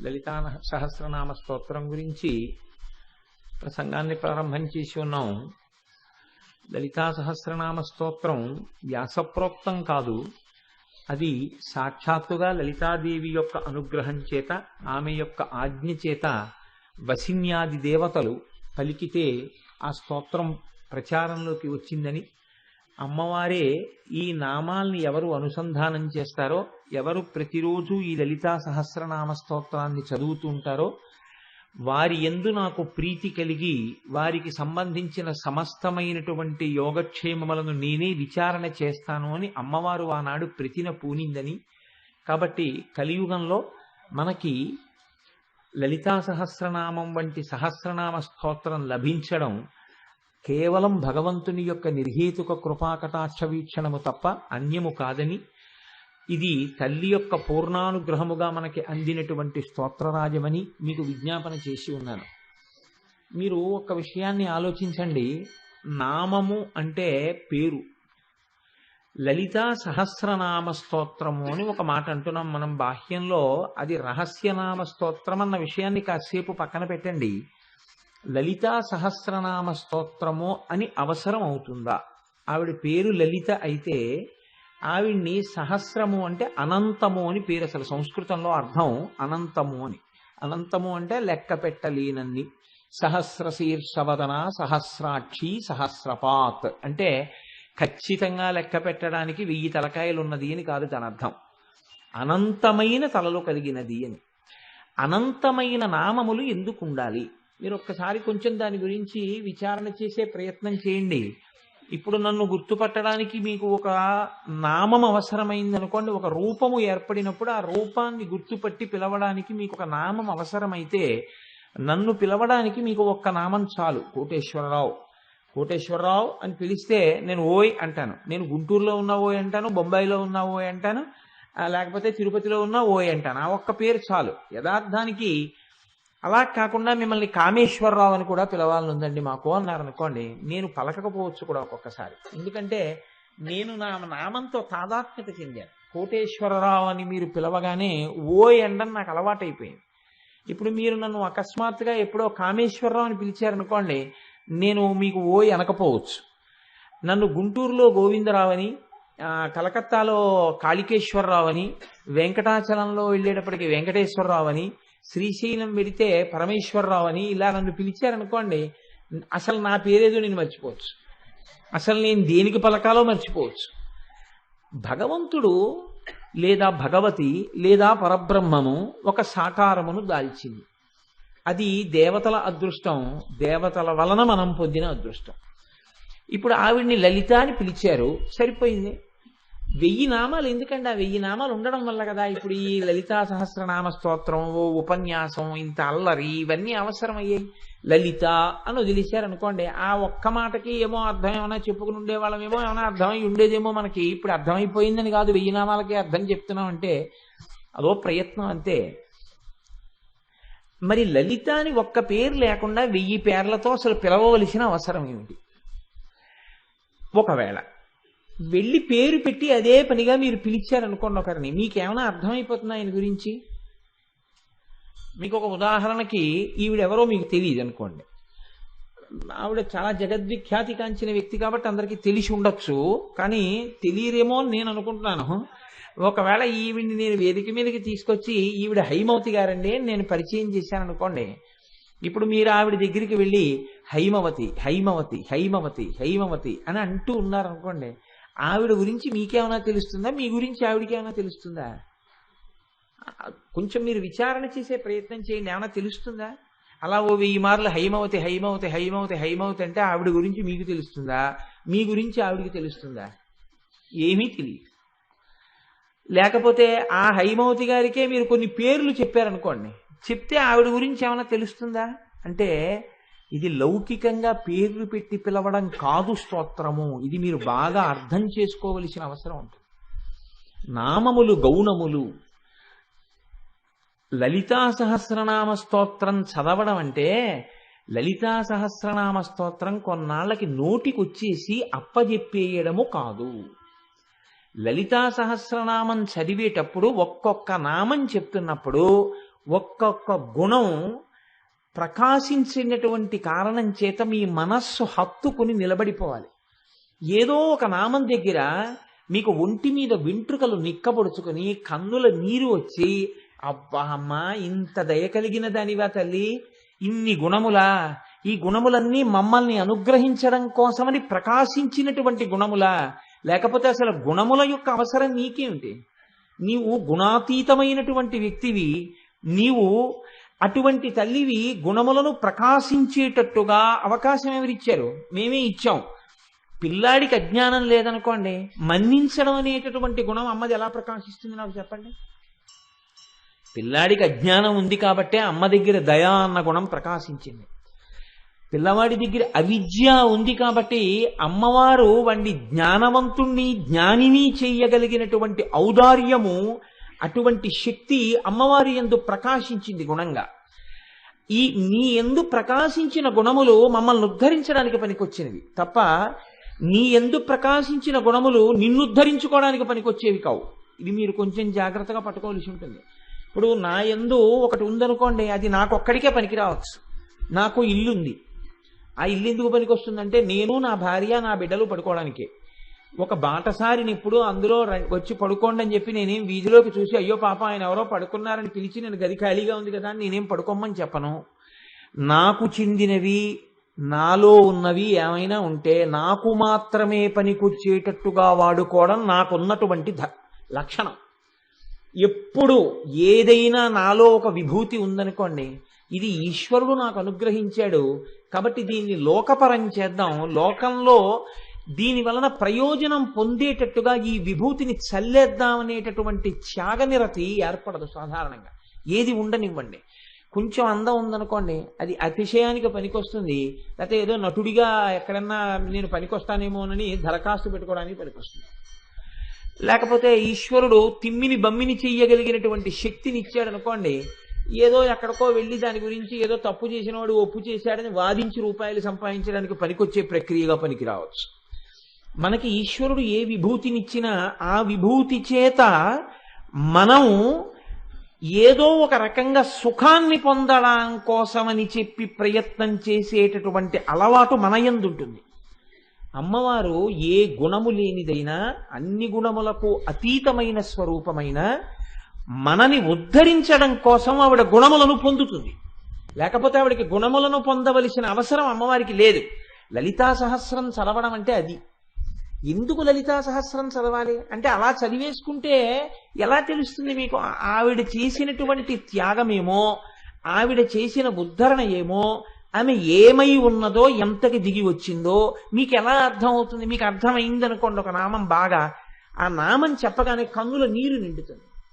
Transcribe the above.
లలితా సహస్రనామ స్తోత్రం గురించి ప్రసంగాన్ని ప్రారంభం చేసి ఉన్నాం. లలితా సహస్రనామ స్తోత్రం వ్యాసప్రోక్తం కాదు, అది సాక్షాత్తుగా లలితాదేవి యొక్క అనుగ్రహం చేత, ఆమె యొక్క ఆజ్ఞ చేత వసిన్యాది దేవతలు పలికితే ఆ స్తోత్రం ప్రచారంలోకి వచ్చిందని, అమ్మవారే ఈ నామాల్ని ఎవరు అనుసంధానం చేస్తారో, ఎవరు ప్రతిరోజు ఈ లలితా సహస్రనామ స్తోత్రాన్ని చదువుతూ ఉంటారో వారి యందు నాకు ప్రీతి కలిగి వారికి సంబంధించిన సమస్తమైనటువంటి యోగక్షేమములను నేనే విచారణ చేస్తాను అని అమ్మవారు ఆనాడు ప్రతిన పూనిందని. కాబట్టి కలియుగంలో మనకి లలితా సహస్రనామం వంటి సహస్రనామ స్తోత్రం లభించడం కేవలం భగవంతుని యొక్క నిర్హేతుక కృపాకటాక్ష వీక్షణము తప్ప అన్యము కాదని, ఇది తల్లి యొక్క పూర్ణానుగ్రహముగా మనకి అందినటువంటి స్తోత్రరాజమని మీకు విజ్ఞాపన చేసి ఉన్నాను. మీరు ఒక విషయాన్ని ఆలోచించండి. నామము అంటే పేరు. లలితా సహస్రనామ స్తోత్రము అని ఒక మాట అంటున్నాం మనం బాహ్యంలో. అది రహస్యనామ స్తోత్రం అన్న విషయాన్ని కాసేపు పక్కన పెట్టండి. లలితా సహస్రనామ స్తోత్రము అని అవసరం అవుతుందా? ఆవిడ పేరు లలిత అయితే ఆవిడ్ని సహస్రము అంటే అనంతము అని పేరు. అసలు సంస్కృతంలో అర్థం అనంతము అని. అనంతము అంటే లెక్క పెట్టలేనన్ని. సహస్రశీర్షవదన సహస్రాక్షి సహస్రపాత్ అంటే ఖచ్చితంగా లెక్క పెట్టడానికి 1000 తలకాయలు ఉన్నది అని కాదు దాని అర్థం. అనంతమైన తలలు కలిగినది అని. అనంతమైన నామములు ఎందుకు ఉండాలి? మీరు ఒక్కసారి కొంచెం దాని గురించి విచారణ చేసే ప్రయత్నం చేయండి. ఇప్పుడు నన్ను గుర్తుపట్టడానికి మీకు ఒక నామం అవసరమైంది అనుకోండి. ఒక రూపము ఏర్పడినప్పుడు ఆ రూపాన్ని గుర్తుపట్టి పిలవడానికి మీకు ఒక నామం అవసరమైతే, నన్ను పిలవడానికి మీకు ఒక్క నామం చాలు. కోటేశ్వరరావు. కోటేశ్వరరావు అని పిలిస్తే నేను ఓయ్ అంటాను. నేను గుంటూరులో ఉన్న ఓయ్ అంటాను, బొంబాయిలో ఉన్న ఓయ్ అంటాను, లేకపోతే తిరుపతిలో ఉన్న ఓయ్ అంటాను. ఆ ఒక్క పేరు చాలు. యథార్థానికి అలా కాకుండా మిమ్మల్ని కామేశ్వరరావు అని కూడా పిలవాలని ఉందండి మాకు అన్నారనుకోండి, నేను పలకకపోవచ్చు కూడా ఒక్కొక్కసారి. ఎందుకంటే నేను నా నామంతో తాదాత్మ్యత చెందాను. కోటేశ్వరరావు అని మీరు పిలవగానే ఓయ్ అండం నాకు అలవాటైపోయింది. ఇప్పుడు మీరు నన్ను అకస్మాత్తుగా ఎప్పుడో కామేశ్వరరావు అని పిలిచారనుకోండి, నేను మీకు ఓయ్ అనకపోవచ్చు. నన్ను గుంటూరులో గోవిందరావు అని, కలకత్తాలో కాళికేశ్వరరావు అని, వెంకటాచలంలో వెళ్ళేటప్పటికి వెంకటేశ్వరరావు అని, శ్రీశైలం వెడితే పరమేశ్వరరావు అని ఇలా నన్ను పిలిచారనుకోండి, అసలు నా పేరేదో నేను మర్చిపోవచ్చు. అసలు నేను దేనికి పలకాలో మర్చిపోవచ్చు. భగవంతుడు లేదా భగవతి లేదా పరబ్రహ్మము ఒక సాకారమును దాల్చింది. అది దేవతల అదృష్టం. దేవతల వలన మనం పొందిన అదృష్టం. ఇప్పుడు ఆవిడ్ని లలిత అని పిలిచారు, సరిపోయింది. 1000 నామాలు ఎందుకండి? ఆ 1000 నామాలు ఉండడం వల్ల కదా ఇప్పుడు ఈ లలితా సహస్రనామ స్తోత్రం, ఉపన్యాసం, ఇంత అల్లరి ఇవన్నీ అవసరమయ్యాయి. లలిత అని వదిలేశారనుకోండి, ఆ ఒక్క మాటకి ఏమో అర్థం ఏమైనా చెప్పుకుని ఉండేవాళ్ళమేమో, ఏమైనా అర్థమై ఉండేదేమో మనకి. ఇప్పుడు అర్థమైపోయిందని కాదు 1000 నామాలకి అర్థం చెప్తున్నాం అంటే అదో ప్రయత్నం అంతే. మరి లలిత అని ఒక్క పేరు లేకుండా 1000 పేర్లతో అసలు పిలవవలసిన అవసరం ఏమిటి? ఒకవేళ వెళ్ళి పేరు పెట్టి అదే పనిగా మీరు పిలిచారనుకోండి ఒకరిని, మీకేమైనా అర్థమైపోతుందా ఆయన గురించి? మీకు ఒక ఉదాహరణకి, ఈవిడెవరో మీకు తెలియదు అనుకోండి. ఆవిడ చాలా జగద్విఖ్యాతి కాంచిన వ్యక్తి కాబట్టి అందరికీ తెలిసి ఉండొచ్చు, కానీ తెలియరేమో అని నేను అనుకుంటున్నాను. ఒకవేళ ఈవిడ్ని నేను వేదిక మీదకి తీసుకొచ్చి ఈవిడ హైమవతి గారండి నేను పరిచయం చేశాను అనుకోండి, ఇప్పుడు మీరు ఆవిడ దగ్గరికి వెళ్ళి హైమవతి హైమవతి హైమవతి హైమవతి అని అంటూ ఉన్నారనుకోండి, ఆవిడ గురించి మీకేమైనా తెలుస్తుందా? మీ గురించి ఆవిడకేమైనా తెలుస్తుందా? కొంచెం మీరు విచారణ చేసే ప్రయత్నం చేయండి. ఏమైనా తెలుస్తుందా? అలా ఓ 1000 మార్లు హైమవతి హైమవతి హైమవతి హైమవతి అంటే ఆవిడ గురించి మీకు తెలుస్తుందా? మీ గురించి ఆవిడికి తెలుస్తుందా? ఏమీ తెలియదు. లేకపోతే ఆ హైమవతి గారికే మీరు కొన్ని పేర్లు చెప్పారనుకోండి, చెప్తే ఆవిడ గురించి ఏమైనా తెలుస్తుందా? అంటే ఇది లౌకికంగా పేర్లు పెట్టి పిలవడం కాదు స్తోత్రము. ఇది మీరు బాగా అర్థం చేసుకోవలసిన అవసరం ఉంటుంది. నామములు గౌణములు. లలితా సహస్రనామ స్తోత్రం చదవడం అంటే, లలితా సహస్రనామ స్తోత్రం కొన్నాళ్ళకి నోటికొచ్చేసి అప్పజెప్పేయడము కాదు. లలితా సహస్రనామం చదివేటప్పుడు ఒక్కొక్క నామం చెప్తున్నప్పుడు ఒక్కొక్క గుణం ప్రకాశించినటువంటి కారణం చేత మీ మనస్సు హత్తుకుని నిలబడిపోవాలి. ఏదో ఒక నామం దగ్గర మీకు ఒంటి మీద వెంట్రుకలు నిక్కబొడుచుకొని కన్నుల నీరు వచ్చి, అబ్బా అమ్మా ఇంత దయ కలిగిన దానివా తల్లి, ఇన్ని గుణములా, ఈ గుణములన్నీ మమ్మల్ని అనుగ్రహించడం కోసమని ప్రకాశించినటువంటి గుణములా, లేకపోతే అసలు గుణముల యొక్క అవసరం నీకేమిటి? నీవు గుణాతీతమైనటువంటి వ్యక్తివి, నీవు అటువంటి తల్లివి, గుణములను ప్రకాశించేటట్టుగా అవకాశం ఎవరిచ్చారు? మేమే ఇచ్చాం. పిల్లాడికి అజ్ఞానం లేదనుకోండి, మన్నించడం అనేటటువంటి గుణం అమ్మది ఎలా ప్రకాశిస్తుంది నాకు చెప్పండి? పిల్లాడికి అజ్ఞానం ఉంది కాబట్టే అమ్మ దగ్గర దయ అన్న గుణం ప్రకాశించింది. పిల్లవాడి దగ్గర అవిద్య ఉంది కాబట్టి అమ్మవారు వాడిని జ్ఞానవంతుణ్ణి జ్ఞానిని చెయ్యగలిగినటువంటి ఔదార్యము, అటువంటి శక్తి అమ్మవారి యందు ప్రకాశించింది గుణంగా. ఈ నీ యందు ప్రకాశించిన గుణములు మమ్మల్ని ఉద్ధరించడానికి పనికొచ్చినవి తప్ప నీ యందు ప్రకాశించిన గుణములు నిన్నుద్ధరించుకోవడానికి పనికొచ్చేవి కావు. ఇది మీరు కొంచెం జాగ్రత్తగా పట్టుకోవాల్సి ఉంటుంది. ఇప్పుడు నా యందు ఒకటి ఉందనుకోండి, అది నాకొక్కడికే పనికి రావచ్చు. నాకు ఇల్లుంది, ఆ ఇల్లు ఎందుకు పనికి వస్తుందంటే నేను, నా భార్య, నా బిడ్డలు పడుకోవడానికే. ఒక బాటసారిని ఇప్పుడు అందులో వచ్చి పడుకోండి అని చెప్పి నేనేం వీధిలోకి చూసి అయ్యో పాప ఆయన ఎవరో పడుకున్నారని పిలిచి నేను గది ఖాళీగా ఉంది కదా అని నేనేం పడుకోమని చెప్పను. నాకు చెందినవి, నాలో ఉన్నవి ఏమైనా ఉంటే నాకు మాత్రమే పనికొచ్చేటట్టుగా వాడుకోవడం నాకున్నటువంటి లక్షణం. ఎప్పుడు ఏదైనా నాలో ఒక విభూతి ఉందనుకోండి, ఇది ఈశ్వరుడు నాకు అనుగ్రహించాడు కాబట్టి దీన్ని లోకపరం చేద్దాం, లోకంలో దీని వలన ప్రయోజనం పొందేటట్టుగా ఈ విభూతిని చల్లేద్దాం అనేటటువంటి త్యాగనిరతి ఏర్పడదు సాధారణంగా. ఏది ఉండనివ్వండి, కొంచెం అందం ఉందనుకోండి అది అతిశయానికి పనికొస్తుంది, లేకపోతే ఏదో నటుడిగా ఎక్కడన్నా నేను పనికొస్తానేమోనని దరఖాస్తు పెట్టుకోవడానికి పనికొస్తుంది. లేకపోతే ఈశ్వరుడు తిమ్మిని బమ్మిని చెయ్యగలిగినటువంటి శక్తిని ఇచ్చాడు అనుకోండి, ఏదో ఎక్కడికో వెళ్ళి దాని గురించి ఏదో తప్పు చేసిన వాడు ఒప్పు చేశాడని వాదించి రూపాయలు సంపాదించడానికి పనికొచ్చే ప్రక్రియగా పనికి రావచ్చు. మనకి ఈశ్వరుడు ఏ విభూతినిచ్చినా ఆ విభూతి చేత మనం ఏదో ఒక రకంగా సుఖాన్ని పొందడం కోసమని చెప్పి ప్రయత్నం చేసేటటువంటి అలవాటు మన యందు ఉంటుంది. అమ్మవారు ఏ గుణము లేనిదైనా, అన్ని గుణములకు అతీతమైన స్వరూపమైన మనని ఉద్ధరించడం కోసం ఆవిడ గుణములను పొందుతుంది. లేకపోతే ఆవిడకి గుణములను పొందవలసిన అవసరం అమ్మవారికి లేదు. లలితా సహస్రం చదవడం అంటే అది. ఎందుకు లలితా సహస్రం చదవాలి అంటే అలా చదివేసుకుంటే ఎలా తెలుస్తుంది మీకు ఆవిడ చేసినటువంటి త్యాగమేమో, ఆవిడ చేసిన ఉద్ధరణ ఏమో, ఆమె ఏమై ఉన్నదో, ఎంతకి దిగి వచ్చిందో మీకు ఎలా అర్థం అవుతుంది? మీకు అర్థమైందనుకోండి ఒక నామం బాగా, ఆ నామం చెప్పగానే కన్నుల నీరు నిండుతుంది.